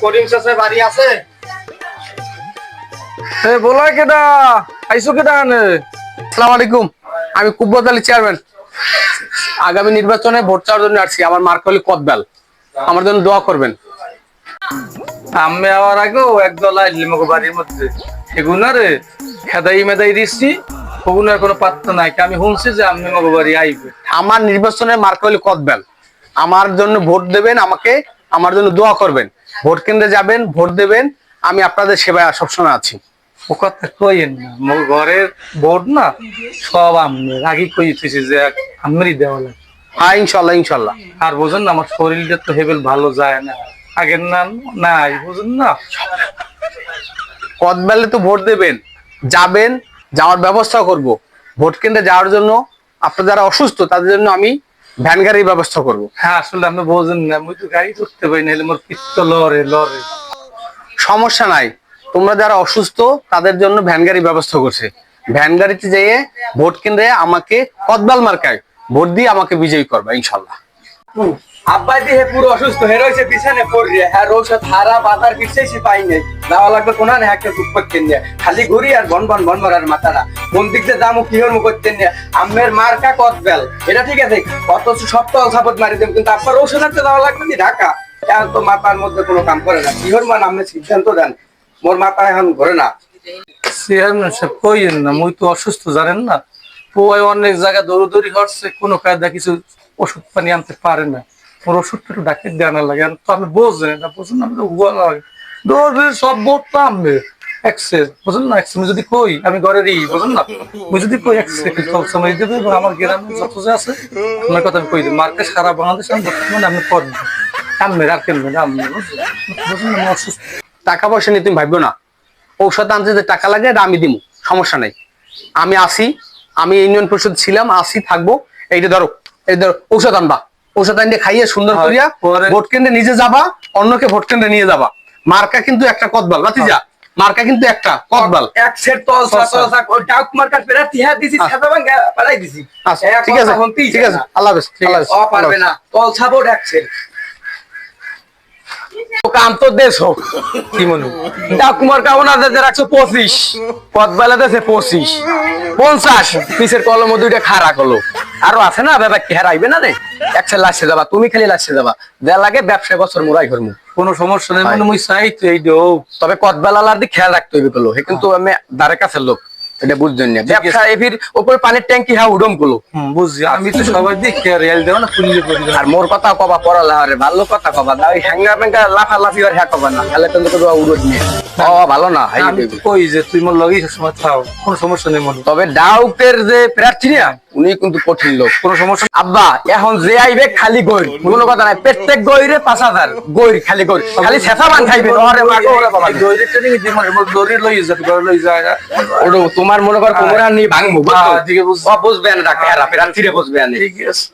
করিম চাচা বাড়ি আছে? বলা কেডা আইসো কেডা আনে? আসসালামু আলাইকুম, আমি কুব্বত আলী চেয়ারম্যান। আগামী নির্বাচনে ভোট চাওয়ার জন্য আসছি। আমার মার্কা হলো কদবেল, আমার জন্য দোয়া করবেন। আমি আবার আগেও একদল আইলি মগো বাড়ির মধ্যে সেগুনা রে খেদাই মেদাই দিচ্ছি, ওগুনার কোনো পাত্তা নাই। আমি শুনছি যে আমি মগো বাড়ি আইবে। আমার নির্বাচনের মার্কা হলো কদবেল, আমার জন্য ভোট দেবেন, আমাকে আমার জন্য দোয়া করবেন। ভোট কেন্দ্রে যাবেন, ভোট দেবেন, আমি আপনাদের সেবায় সবসময় আছি। ও কথা কইেন না, মোর ঘরের বোর্ড না সব আমি আগে কইতেছি যে আমরি দেওয়া লাগে। হ্যাঁ, ইনশাল্লাহ ইনশাল্লাহ। আর বোঝেন না, আমার শরীরটা তো হেবেল ভালো যায় না, আগের না নাই, বুঝেন না। কদবেলে তো ভোট দেবেন, যাবেন, যাওয়ার ব্যবস্থা করব। ভোট কেন্দ্রে যাওয়ার জন্য আপনার যারা অসুস্থ তাদের জন্য আমি ভ্যান গাড়ির ব্যবস্থা করব। হ্যাঁ আসলে আপনি বোঝেন না, আমি তো গাড়ি করতে পারি না, মোর পিত্ত লড়ে লড়ে। সমস্যা নাই, তোমরা যারা অসুস্থ তাদের জন্য ভ্যান গাড়ির ব্যবস্থা করছে। ভ্যান গাড়িতে যেয়ে ভোট কেন্দ্রে আমাকে কদবেল মার্কায় ভোট দিয়ে আমাকে বিজয়ী করবে ইনশাল্লাহ। আব্বাই দিয়ে পুরো অসুস্থ হয়ে রয়েছে, বিছানে পড়ে। হ্যাঁ, রোষত হারা বাতার পিছিয়েছি পাই নাই। যাওয়া লাগবে কোনা না একটা টুকপাক কিনে, খালি ঘুরি আর বন বন বন মারার মাথারা কোন দিক দিয়ে দামও কি হর মুখ করতেন না। আমের মার্কা কদবেল, এটা ঠিক আছে, কত সপ্তাহ সাপোর্ট মারি দেব, কিন্তু আপনার ঔষধ হাতে যাওয়া লাগবে কি ঢাকা। এখন তো মাথার মধ্যে কোনো কাম করে না। কি হর মান আপনি সিদ্ধান্ত দেন, মোর মাথা এখন ঘরে না। চেয়ারম্যান সাহেব কইেন না, মুই তো অসুস্থ জানেন না। পোয়ায় অনেক জায়গা দৌড়দৌড়ি হচ্ছে, কোনো কায়দা কিছু ওষুধ পানি আনতে পারে না। ওর ওষুধটা একটু ডাক্তার দেওয়া লাগে, তো আমি বোঝেন না, বুঝুন না, আমি তো হুয়া লাগে দৌড়ে সব বোট পামবে এক্সেস, বুঝুন না। এক্সেস যদি কই আমি ঘরে ই বুঝুন না, মুই যদি কই এক্সেস সময় দেবে, এবং আমার গ্রামে যত যে আছে আমার কথা আমি কই দেব। মার্কে সারা বাংলাদেশ আমি বর্তমানে আমি করবো, আমি রাখেন না, আমি বুঝুন না, আমি অসুস্থ। টাকা পয়সা নিয়ে তুমি ভাববো না, ঔষধ আনতে যে টাকা লাগে এটা আমি দিব, সমস্যা নাই। আমি আসি, আমি ইউনিয়ন পরিষদ ছিলাম, আসি থাকবো। এইটা ধরো, এই ধরো ঔষধ আনবা, ঔষধ আনতে খাইয়ে সুন্দর করিয়া ভোট কেন্দ্রে নিজে যাবা, অন্যকে ভোট কেন্দ্রে নিয়ে যাবা। মার্কা কিন্তু একটা কদবেল, বাতিজা, মার্কা কিন্তু একটা কদবেল। এক সেট তল সাতলসা ওই ডাক মার্কার পেরা টিহা দিছি, ছাতা ভাঙা পালাই দিছি। আচ্ছা, ঠিক আছে ঠিক আছে, আল্লাহ হাফেজ। আল্লাহ হাফেজ। ও পারবে না, তল সাপোর্ট এক সেট। কাম তো দেশ হোক কি মনে ডাকুমার কামন আছে 125, কদবেলা দেশে 25 50, পিসের কলম দুইটা খাড়া কলো আরো আছে না, ব্যাপার কি হারাইবে না রে। একসে লাসে যাবা, তুমি খালি লাসে যাবা, যা লাগে ব্যবসা বছর মোরাই করমু, কোনো সমস্যা নেই, মানে মুই চাই তো এই তবে কদবেলার দিকে খেয়াল রাখতে হইবে কলো। হে কিন্তু আমি ধারে কাছের লোক, এটা বুঝছেন না। ব্যবসা এফির উপরে পানির ট্যাঙ্কি হা উডম কলো, বুঝছি। আমি তো সবাই দেখি আর রেল দেও না, খুললে করি। আর মোর কথা কবা পড়ালে ভালো কথা কবা, না ওই হ্যাঙ্গা ম্যাঙ্গা লাফালাফি আর হ্যাঁ কবা না, তাহলে কিন্তু উড়োদ নিয়ে ভালো না। আমি কই যে তুই মোর লগেই সবসময় থাও, কোনো সমস্যা নেই মনে। তবে ডাউকের যে প্রার্থী না উনি কিন্তু কঠিন লোক, কোনো সমস্যা। আব্বা এখন যে আইবে খালি গইর, কোনো কথা নাই, প্রত্যেক গইরে 5000 গইর, খালি গইর, খালি ছেঁচা বান খাইবে। ওরে মা গো, ওরে বাবা, দড়ি ট্রেনিং দি মানে মোর দড়ি লই যাবে, ঘরে লই যায়। ওটা তোমার মনে কর কোমরা নি ভাঙমু, বুঝছো? ঠিক আছে, বুঝবে না ডাক্তার, প্রার্থীরে বুঝবে না। ঠিক আছে।